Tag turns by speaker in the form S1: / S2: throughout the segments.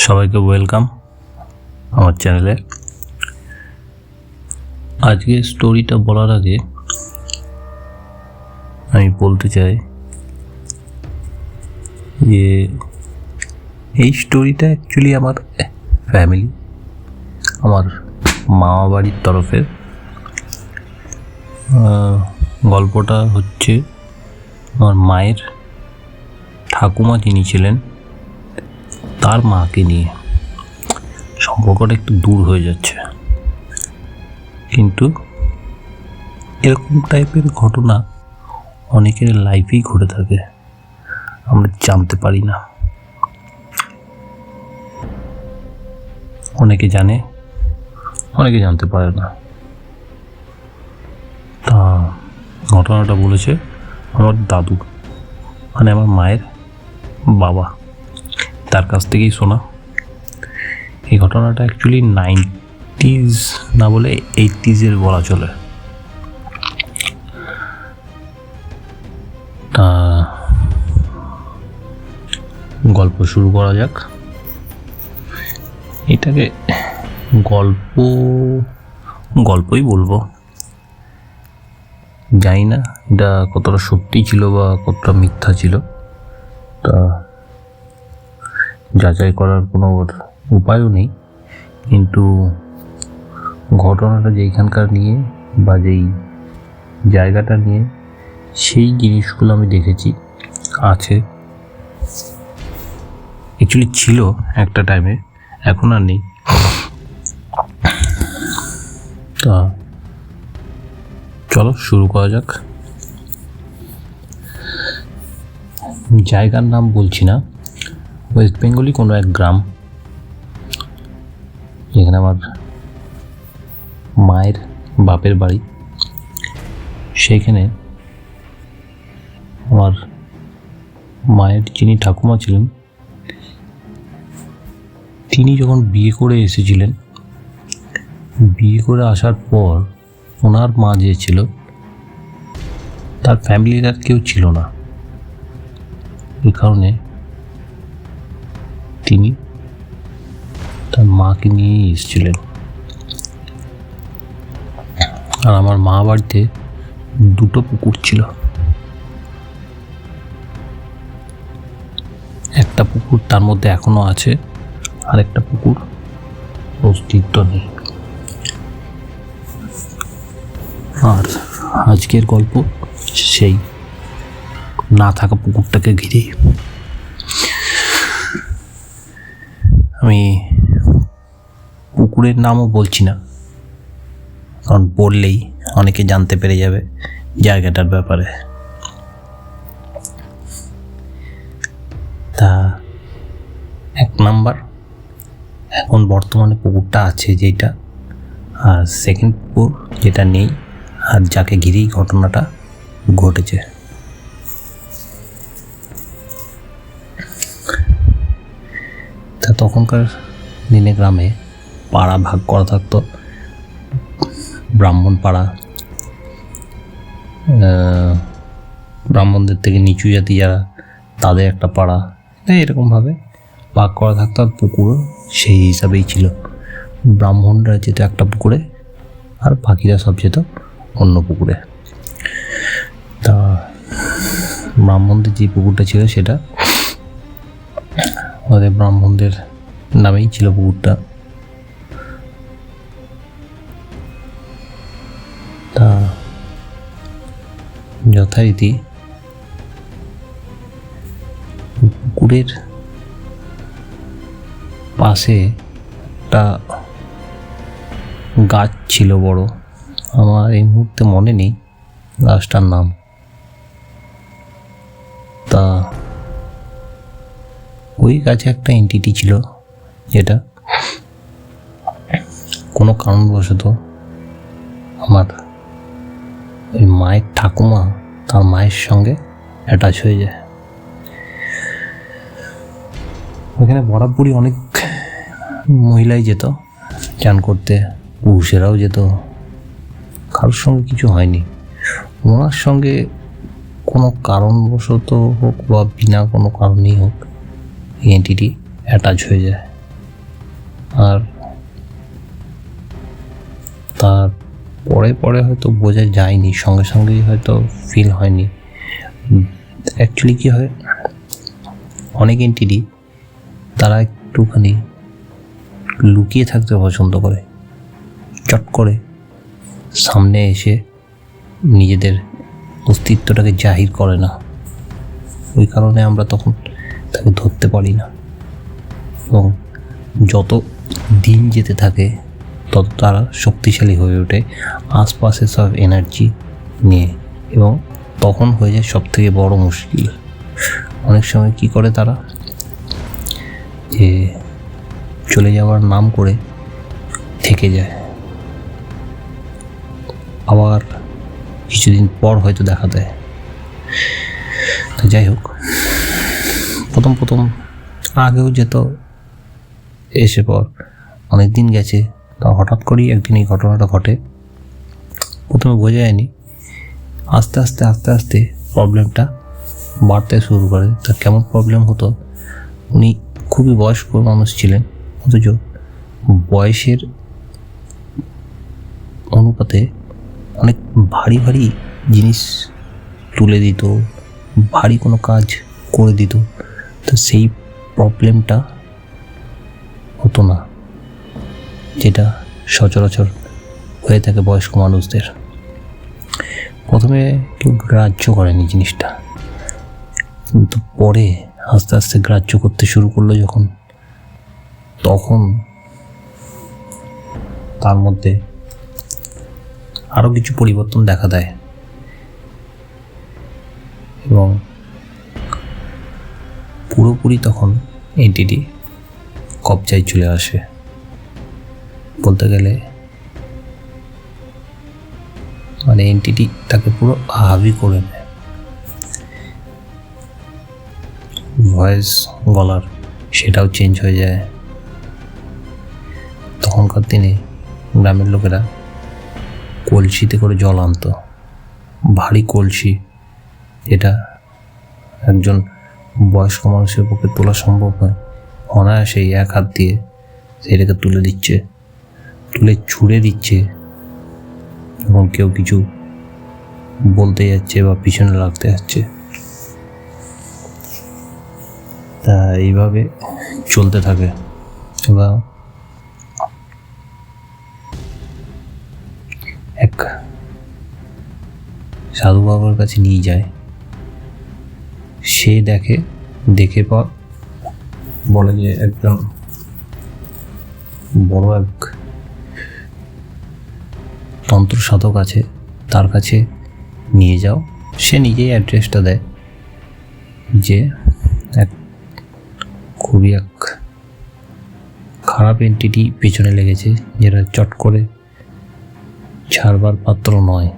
S1: সবাইকে ওয়েলকাম আমার চ্যানেলে। আজকে স্টোরিটা বলার আগে আমি বলতে চাই যে এই স্টোরিটা অ্যাকচুয়ালি আমার ফ্যামিলি, আমার মামা বাড়ির তরফের। গল্পটা হচ্ছে আমার মায়ের ঠাকুমা যিনি ছিলেন তার মাকে নিয়ে। সম্পর্কটা একটু দূর হয়ে যাচ্ছে, কিন্তু এরকম টাইপের ঘটনা অনেকের লাইফেই ঘটে থাকে, আমরা জানতে পারি না। অনেকে জানে, অনেকে জানতে পারে না। তা ঘটনাটা বলেছে আমার দাদু, মানে আমার মায়ের বাবা, তার কাছ থেকেই শোনা। এই ঘটনাটা অ্যাকচুয়ালি 90s না বলে 80s বলা চলে। তা গল্প শুরু করা যাক। এটাকে গল্পই বলবো, জানি না এটা কতটা সত্যি ছিল বা কতটা মিথ্যা ছিল, তা যাচাই করার কোনো উপায়ও নেই। কিন্তু ঘটনাটা যেইখানকার নিয়ে বা যেই জায়গাটা নিয়ে, সেই জিনিসগুলো আমি দেখেছি আছে, অ্যাকচুয়ালি ছিল একটা টাইমে, এখন আর নেই। তা চলো শুরু করা যাক। জায়গার নাম বলছি না, ওয়েস্ট বেঙ্গলই কোনো এক গ্রাম, যেখানে আমার মায়ের বাপের বাড়ি। সেইখানে আমার মায়ের যিনি ঠাকুমা ছিলেন, তিনি যখন বিয়ে করে এসেছিলেন, বিয়ে করে আসার পর ওনার মা যে ছিল, তার ফ্যামিলির আর কেউ ছিল না। এই কারণে তিনি তার মাকে নিয়েই এসেছিলেন। আর আমার মা বাড়িতে দুটো পুকুর ছিল। একটা পুকুর তার মধ্যে এখনো আছে, আর একটা পুকুর অস্তিত্ব নেই। আর আজকের গল্প সেই না থাকা পুকুরটাকে ঘিরেই। আমি পুকুরের নামও বলছি না, কারণ বললেই অনেকে জানতে পেরে যাবে জায়গাটার ব্যাপারে। তা 1 নাম্বার, এখন বর্তমানে পুকুরটা আছে যেটা, আর 2nd পুকুর যেটা নেই, আর যাকে ঘিরেই ঘটনাটা ঘটেছে। তা তখনকার দিনে গ্রামে পাড়া ভাগ করা থাকতো। ব্রাহ্মণ পাড়া, ব্রাহ্মণদের থেকে নিচু জাতি যারা, তাদের একটা পাড়া, এরকমভাবে ভাগ করা থাকতো। আর পুকুর সেই হিসাবেই ছিল, ব্রাহ্মণরা যেত একটা পুকুরে আর বাকিরা সব যেত অন্য পুকুরে। তা ব্রাহ্মণদের যে পুকুরটা ছিল সেটা ওদের ব্রাহ্মণদের নামেই ছিল পুকুরটা। তা যথারীতি পুকুরের পাশে একটা গাছ ছিল বড়, আমার এই মুহূর্তে মনে নেই গাছটার নাম। তা ওই গাছে একটা এন্টিটি ছিল, যেটা কোনো কারণবশত আমার ওই মায়ের ঠাকুমা তার মায়ের সঙ্গে অ্যাটাচ হয়ে যায়। ওখানে বরাবরই অনেক মহিলাই যেত চান করতে, পুরুষেরাও যেত, কারোর সঙ্গে কিছু হয়নি। ওনার সঙ্গে কোনো কারণবশত হোক বা বিনা কোনো কারণেই হোক, এই এন্টিটি অ্যাটাচ হয়ে যায়। আর তার পরে পরে হয়তো বোঝা যায়নি, সঙ্গে সঙ্গেই হয়তো ফিল হয়নি। অ্যাকচুয়ালি কী হয়, অনেক এন্টিটি তারা একটুখানি লুকিয়ে থাকতে পছন্দ করে, চট করে সামনে এসে নিজেদের অস্তিত্বটাকে জাহির করে না। ওই কারণে আমরা তখন তাকে ধরতে পারি না, এবং যত দিন যেতে থাকে তত তারা শক্তিশালী হয়ে ওঠে আশপাশে সব এনার্জি নিয়ে, এবং তখন হয়ে যায় সব থেকে বড় মুশকিল। অনেক সময় কি করে তারা, যে চলে যাওয়ার নাম করে থেকে যায়, আবার কিছুদিন পর হয়তো দেখা দেয়। তো যাই হোক, প্রথম আগেও যেত, এসে পর অনেক দিন গেছে, তা হঠাৎ করেই একদিন এই ঘটনাটা ঘটে। প্রথমে বোঝা যায়নি, আস্তে আস্তে প্রবলেমটা বাড়তে শুরু করে। তা কেমন প্রবলেম হতো, উনি খুবই বয়স্ক মানুষ ছিলেন, অথচ বয়সের অনুপাতে অনেক ভারী ভারী জিনিস তুলে দিত, ভারী কোনো কাজ করে দিত। তো সেই প্রবলেমটা হতো না, যেটা সচরাচর হয়ে থাকে বয়স্ক মানুষদের। প্রথমে কেউ গ্রাহ্য করেনি জিনিসটা, কিন্তু পরে আস্তে আস্তে গ্রাহ্য করতে শুরু করলো যখন, তখন তার মধ্যে আরও কিছু পরিবর্তন দেখা দেয়, এবং পুরোপুরি তখন এন্টিটি কবজায় চলে আসে। বলতে গেলে মানে এন্টিটি তাকে পুরো হাবি করে নেয়। ভয়েস, গলার সেটাও চেঞ্জ হয়ে যায়। তখনকার দিনে গ্রামের লোকেরা কলসিতে করে জল আনতো, ভারী কলসি, যেটা একজন বয়স্ক মানুষের পক্ষে তোলা সম্ভব নয়। অনায়াসেই এক হাত দিয়ে সেটাকে তুলে দিচ্ছে, তুলে ছুঁড়ে দিচ্ছে, এবং কেউ কিছু বলতে যাচ্ছে বা পিছনে লাগতে যাচ্ছে। তা এইভাবে চলতে থাকে। এবং এক সাধু বাবার কাছে নিয়ে যায়, সে দেখে পর বলে যে একজন বড় এক তন্ত্র সাধক আছে, তার কাছে নিয়ে যাও। সে নিজেই অ্যাড্রেসটা দেয়, যে এক খুবই এক খারাপ এন্টিটি পেছনে লেগেছে, যেটা চট করে ছাড়বার পাত্র নয়,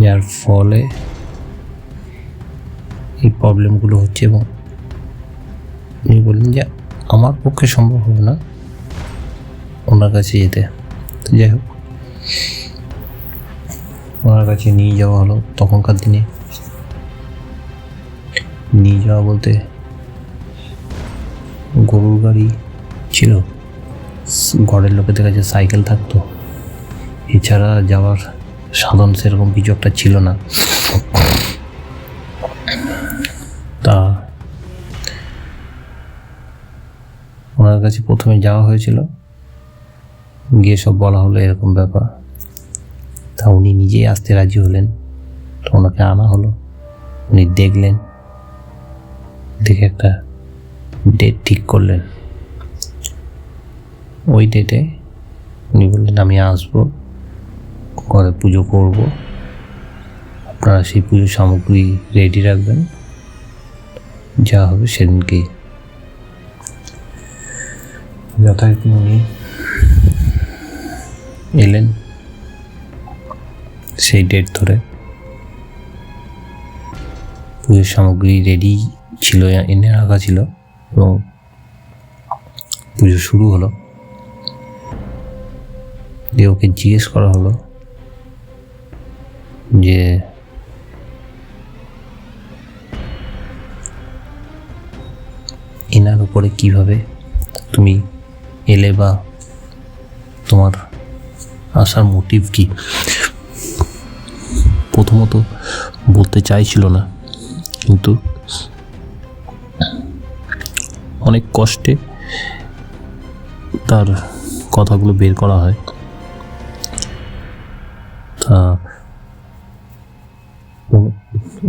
S1: যার ফলে এই প্রবলেমগুলো হচ্ছে। এবং উনি বললেন যে আমার পক্ষে সম্ভব হবে না ওনার কাছে যেতে। তো যাই হোক, ওনার কাছে নিয়ে যাওয়া হলো। তখনকার দিনে নিয়ে যাওয়া বলতে গরুর গাড়ি ছিল, ঘরের লোকেদের কাছে সাইকেল থাকতো, এছাড়া যাওয়ার সাধন সেরকম কিছু একটা ছিল না। তা ওনার কাছে প্রথমে যাওয়া হয়েছিল, গিয়ে সব বলা হলো এরকম ব্যাপার। তা উনি নিজেই আসতে রাজি হলেন। তো ওনাকে আনা হলো, উনি দেখলেন, দেখে একটা ডেট ঠিক করলেন। ওই ডেটে উনি বললেন আমি আসবো, ঘরে পুজো করব, আপনারা সেই পুজোর সামগ্রী রেডি রাখবেন, যা হবে সেদিনকেই। যথারীতি উনি এলেন সেই ডেট ধরে। পুজোর সামগ্রী রেডি ছিল, এনে রাখা ছিল, এবং পুজো শুরু হলো। দিয়ে ওকে জিজ্ঞেস করা হলো যে এনার উপরে কিভাবে তুমি এলে বা তোমার আসার মোটিভ কি? প্রথমত বলতে চাইছিল না, কিন্তু অনেক কষ্টে তার কথাগুলো বের করা হয়। তা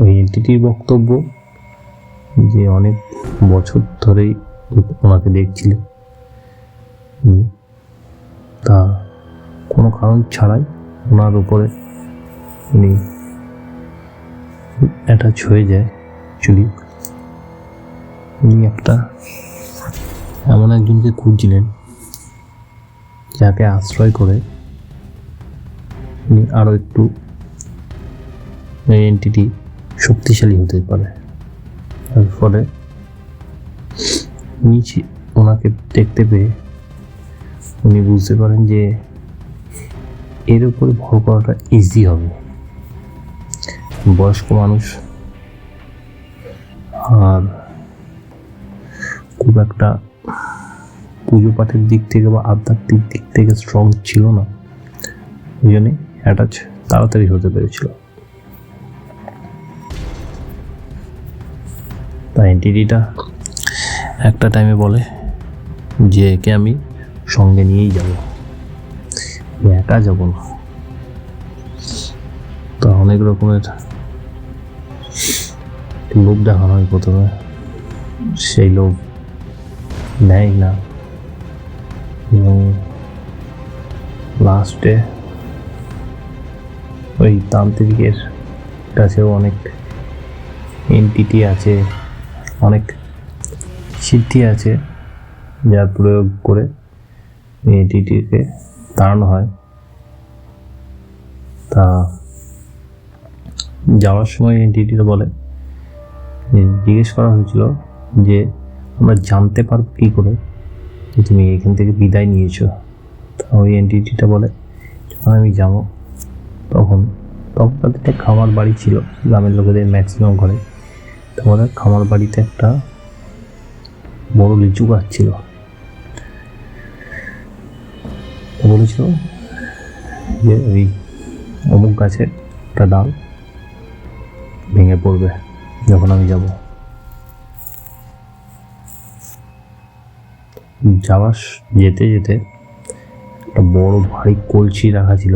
S1: ওই এন্টিটির বক্তব্য যে অনেক বছর ধরেই ওনাকে দেখছিলেন, তা কোনো কারণ ছাড়াই ওনার উপরে উনি অ্যাটাচ হয়ে যায়। অ্যাকচুয়ালি উনি একটা এমন একজনকে খুঁজছিলেন যাকে আশ্রয় করে উনি আরও একটু এন্টিটি শক্তিশালী হতে পারে। তার ফলে ওনাকে দেখতে পেয়ে উনি বুঝতে পারেন যে এর উপরে ভর করাটা ইজি হবে। বয়স্ক মানুষ আর খুব একটা পুজো পাঠের দিক থেকে বা আধ্যাত্মিক দিক থেকে স্ট্রং ছিল না, ওই জন্যে অ্যাটাচ তাড়াতাড়ি হতে পেরেছিল। তাই এন্টিটিটা একটা টাইমে বলে যে একে আমি সঙ্গে নিয়েই যাব, একা যাব না। তা অনেক রকমের লোভ দেখানো হয় প্রথমে, সেই লোভ নেয় না এবং লাস্টে ওই তান্ত্রিকের কাছেও অনেক এন্টিটি আছে, অনেক সিদ্ধি আছে, যার প্রয়োগ করে এন্টিটিকে তাড়ানো হয়। তা যাওয়ার সময় এন্টিটিটা বলে, জিজ্ঞেস করা হয়েছিল যে আমরা জানতে পারবো কী করে যে তুমি এখান থেকে বিদায় নিয়েছো। তা ওই এন্টিটিটা বলে, যখন আমি যাবো তখন তাদের খামার বাড়ি ছিল, গ্রামের লোকেদের ম্যাক্সিমাম ঘরে। তোমাদের খামার বাড়িতে একটা বড় লিচু গাছ ছিল। বলেছিল যে ওই অমুক গাছের একটা ডাল ভেঙে পড়বে যখন আমি যাব। যেতে যেতে একটা বড় ভারী কলসি রাখা ছিল,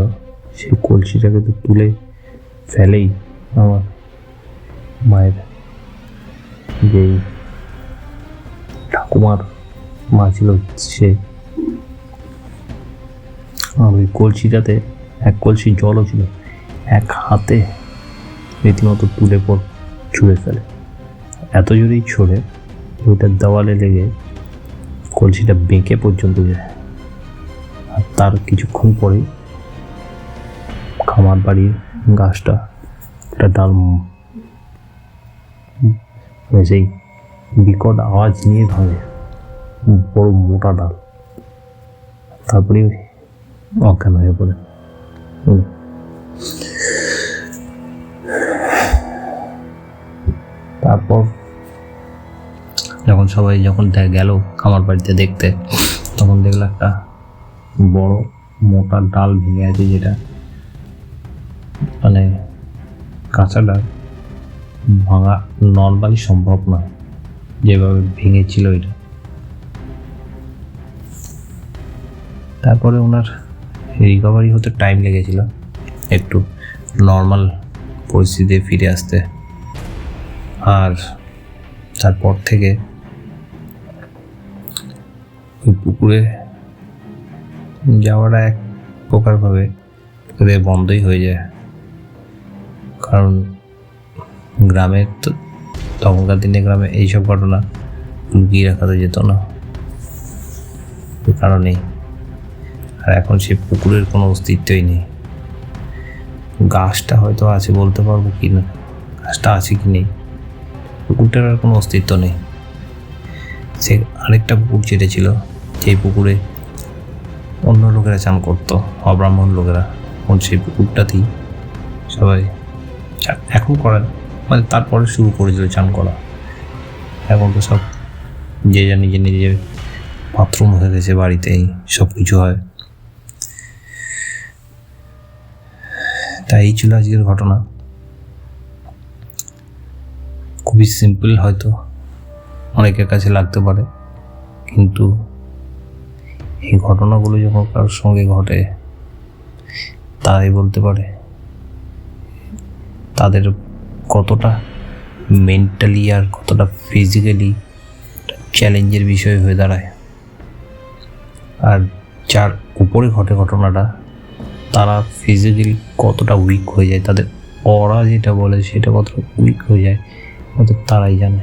S1: সেই কলসিটাকে তো তুলে ফেলেই আমার মায়ের যেই ঠাকুমার মা ছিল সে, আর ওই কলসিটাতে এক কলসি জলও ছিল, এক হাতে রীতিমতো তুলে ছুঁড়ে ফেলে। এত জোরেই ছড়ে ওইটার দেওয়ালে লেগে কলসিটা বেঁকে পর্যন্ত যায়। আর তার কিছুক্ষণ পরেই খামার বাড়ির গাছটা একটা ডাল সেই বিকট আওয়াজ নিয়ে ভাঙে, বড় মোটা ডাল। তারপরে অজ্ঞান হয়ে পড়ে। তারপর সবাই যখন গেল খামার বাড়িতে দেখতে, তখন দেখলো একটা বড় মোটা ডাল ভেঙে আছে, যেটা মানে কাঁচা ডাল ভাঙা নর্মালি সম্ভব নয়, যেভাবে ভেঙেছিল এটা। তারপরে ওনার রিকভারি হতে টাইম লেগেছিল, একটু নর্মাল পরিস্থিতিতে ফিরে আসতে। আর তারপর থেকে ওই পুকুরে যাওয়াটা এক প্রকারভাবে ওদের বন্ধই হয়ে যায়। কারণ গ্রামের তো তখনকার দিনে গ্রামে এইসব ঘটনা লুকিয়ে রাখা তো যেত না, ওই কারণেই। আর এখন সে পুকুরের কোনো অস্তিত্বই নেই। গাছটা হয়তো আছে, বলতে পারবো কি না গাছটা আছে কি নেই, পুকুরটার আর কোনো অস্তিত্ব নেই। সে আরেকটা পুকুর ছেড়েছিল, সেই পুকুরে অন্য লোকেরা চান করতো, অব্রাহ্মণ লোকেরা। এখন সেই পুকুরটাতেই সবাই এখন করেন, মানে তারপরে শুরু করেছিল চান করা। এখন তো সব যে যা নিজে নিজে বাথরুম হয়ে গেছে, বাড়িতেই সব কিছু হয়। তাই এই ছিল আজকের ঘটনা। খুবই সিম্পল, হয়তো অনেকের কাছে লাগতে পারে, কিন্তু এই ঘটনাগুলো যখন কারোর সঙ্গে ঘটে তাই বলতে পারে তাদের কতটা মেন্টালি আর কতটা ফিজিক্যালি চ্যালেঞ্জের বিষয় হয়ে দাঁড়ায়। আর যার উপরে ঘটে ঘটনাটা, তারা ফিজিক্যালি কতটা উইক হয়ে যায়, তাদের অরা যেটা বলে সেটা কতটা উইক হয়ে যায় ওদের তারাই জানে।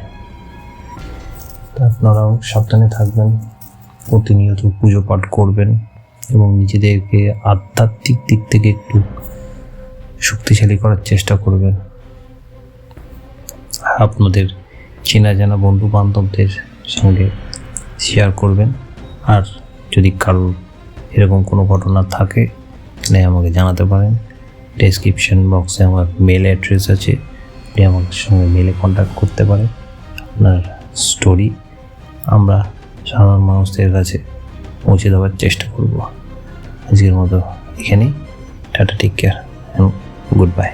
S1: তা আপনারাও সাবধানে থাকবেন, প্রতিনিয়ত পুজো পাঠ করবেন এবং নিজেদেরকে আধ্যাত্মিক দিক থেকে একটু শক্তিশালী করার চেষ্টা করবেন। আপনাদের চেনা জানা বন্ধু বান্ধবদের সঙ্গে শেয়ার করবেন। আর যদি কারোর এরকম কোনো ঘটনা থাকে তাহলে আমাকে জানাতে পারেন। ডেসক্রিপশন বক্সে আমার মেল অ্যাড্রেস আছে, আপনি আমার সঙ্গে মেলে কন্ট্যাক্ট করতে পারেন। আপনার স্টোরি আমরা সাধারণ মানুষদের কাছে পৌঁছে দেওয়ার চেষ্টা করব। আজকের মতো এখানেই, tata, take care, good by.